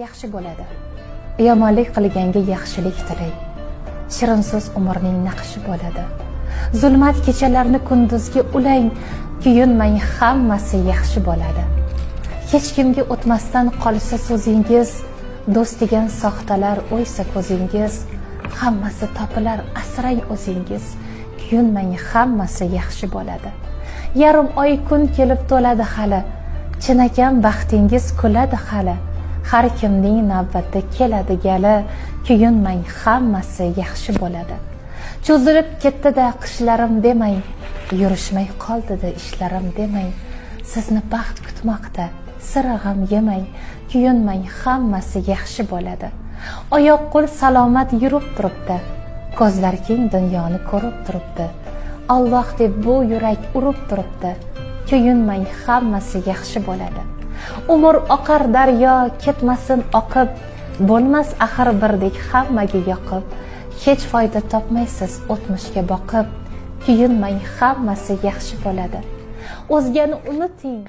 Yaxshi bo'ladi. Yomonlik qilganga yaxshilik tilaydi. Shirin so'z umrning naqshi bo'ladi. Zulmat kechalarni kunduzga ulang, kuyinmang, hammasi yaxshi bo'ladi. Hech kimga o'tmasdan qolsa so'zingiz, do'st degan soxtalar o'ysa ko'zingiz, hammasi topilar, asrang o'zingiz, kuyinmang, hammasi yaxshi bo'ladi. Yarim oy kun kelib to'ladi hali, chinakam baxtingiz kuladi hali. Har kimning navbati keladi gali, kuyinmang, hammasi yaxshi bo'ladi. Cho'zilib ketdi-da qishlarim demang, yurishmay qoldi-da ishlarim demang. Sizni baxt kutmoqda, sira g'am yemang, kuyinmang, hammasi yaxshi bo'ladi. Oyoq qo'l salomat yurib turibdi, ko'zlar keng dunyoni ko'rib turibdi. Alloh deb bu yurak urib turibdi, kuyinmang, hammasi yaxshi bo'ladi. Umr oqar daryo, ketmasin oqib, bo'lmas axir birdek hammaga yoqib. Hech foyda topmaysiz o'tmishga boqib, kuyinmang, hammasi yaxshi bo'ladi. O'zgani unuting.